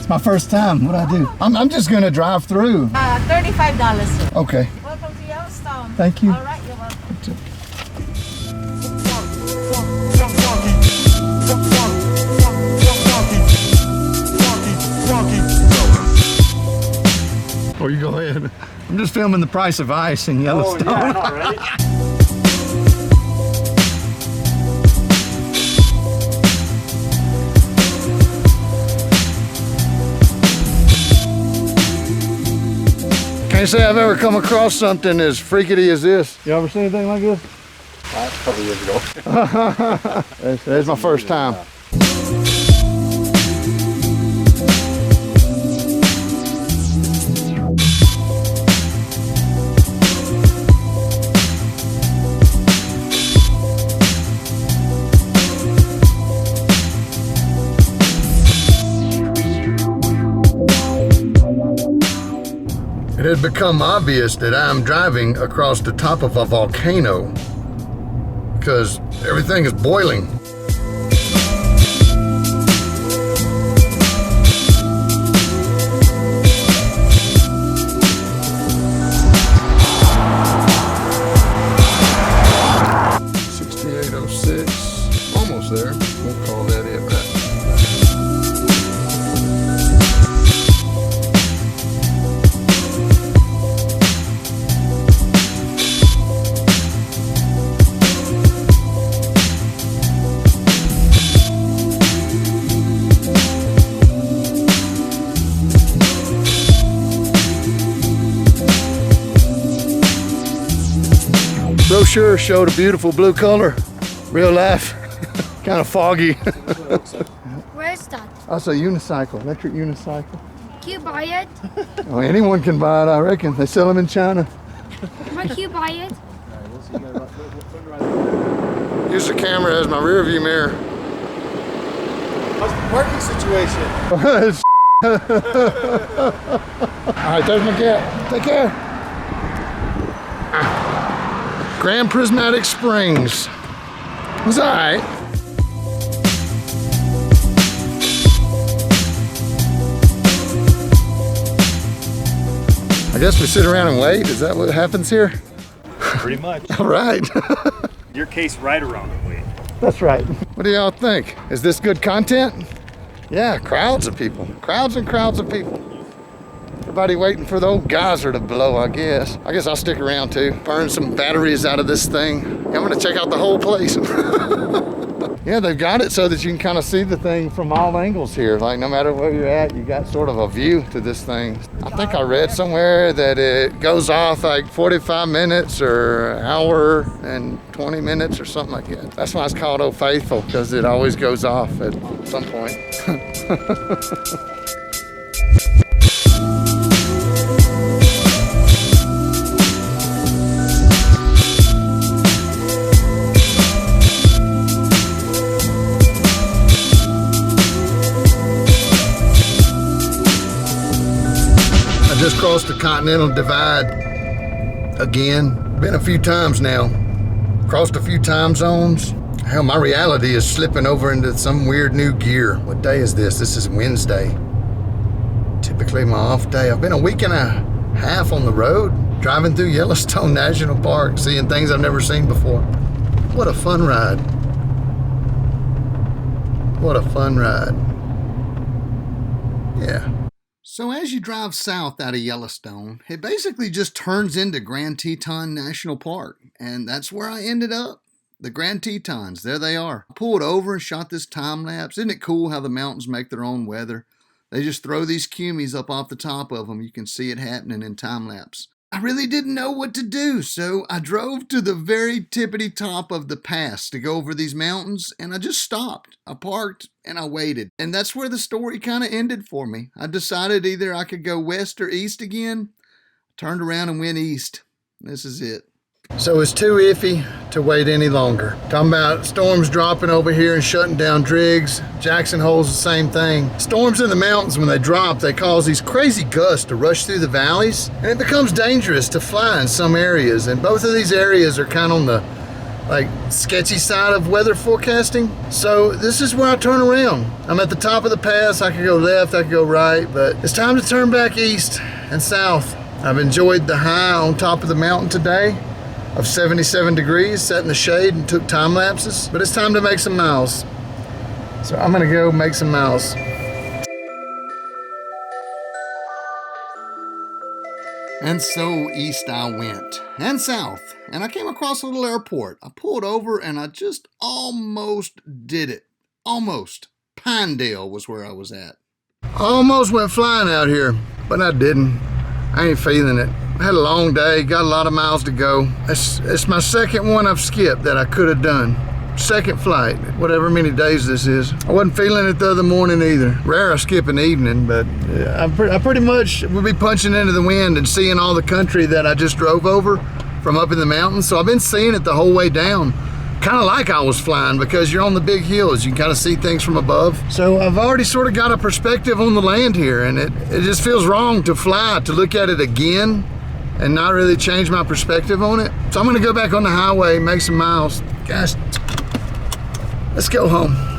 It's my first time. What'd I do? I'm just gonna drive through. $35, sir. Okay. Welcome to Yellowstone. Thank you. All right, you're welcome. Oh, you go ahead. I'm just filming the price of ice in Yellowstone. Oh, yeah, I know, right? Can't say I've ever come across something as freaky as this. You ever seen anything like this? A couple years ago. That's my first time. It had become obvious that I'm driving across the top of a volcano because everything is boiling. .6806, almost there. We'll call that it. Brochure showed a beautiful blue color. Real life, kind of foggy. Where is that? That's a unicycle, electric unicycle. Can you buy it? Oh, anyone can buy it, I reckon. They sell them in China. Where can you buy it? Use the camera as my rear view mirror. How's the parking situation? All right, there's my cat. Take care. Grand Prismatic Springs. It was all right. I guess we sit around and wait. Is that what happens here? Pretty much. All right. Your case right around the way. That's right. What do y'all think? Is this good content? Yeah, crowds of people. Crowds and crowds of people. Everybody waiting for the old geyser to blow, I guess. I guess I'll stick around too. Burn some batteries out of this thing. Yeah, I'm gonna check out the whole place. Yeah, they've got it so that you can kind of see the thing from all angles here. Like no matter where you're at, you got sort of a view to this thing. I think I read somewhere that it goes off like 45 minutes or an hour and 20 minutes or something like that. That's why it's called Old Faithful, because it always goes off at some point. Just crossed the Continental Divide again. Been a few times now. Crossed a few time zones. Hell, my reality is slipping over into some weird new gear. What day is this? This is Wednesday. Typically my off day. I've been a week and a half on the road, driving through Yellowstone National Park, seeing things I've never seen before. What a fun ride. What a fun ride. Yeah. So as you drive south out of Yellowstone, it basically just turns into Grand Teton National Park. And that's where I ended up. The Grand Tetons, there they are. I pulled over and shot this time lapse. Isn't it cool how the mountains make their own weather? They just throw these cumies up off the top of them. You can see it happening in time lapse. I really didn't know what to do, so I drove to the very tippity top of the pass to go over these mountains, and I just stopped. I parked, and I waited. And that's where the story kind of ended for me. I decided either I could go west or east again. Turned around and went east. This is it. So it's too iffy to wait any longer. Talking about storms dropping over here and shutting down Driggs. Jackson Hole's the same thing. Storms in the mountains, when they drop, they cause these crazy gusts to rush through the valleys, and it becomes dangerous to fly in some areas. And both of these areas are kind of on the like sketchy side of weather forecasting. So this is where I turn around. I'm at the top of the pass. I could go left, I could go right, but it's time to turn back east and south. I've enjoyed the high on top of the mountain today of 77 degrees, sat in the shade and took time lapses, but it's time to make some miles. So I'm gonna go make some miles. And so east I went, and south, and I came across a little airport. I pulled over and I just almost did it. Almost. Pinedale was where I was at. I almost went flying out here, but I didn't. I ain't feeling it. I had a long day, got a lot of miles to go. It's my second one I've skipped that I could have done. Second flight, whatever many days this is. I wasn't feeling it the other morning either. Rare I skip an evening, but I pretty much will be punching into the wind and seeing all the country that I just drove over from up in the mountains. So I've been seeing it the whole way down. Kind of like I was flying, because you're on the big hills. You can kind of see things from above. So I've already sort of got a perspective on the land here, and it just feels wrong to fly, to look at it again and not really change my perspective on it. So I'm gonna go back on the highway, make some miles. Guys, let's go home.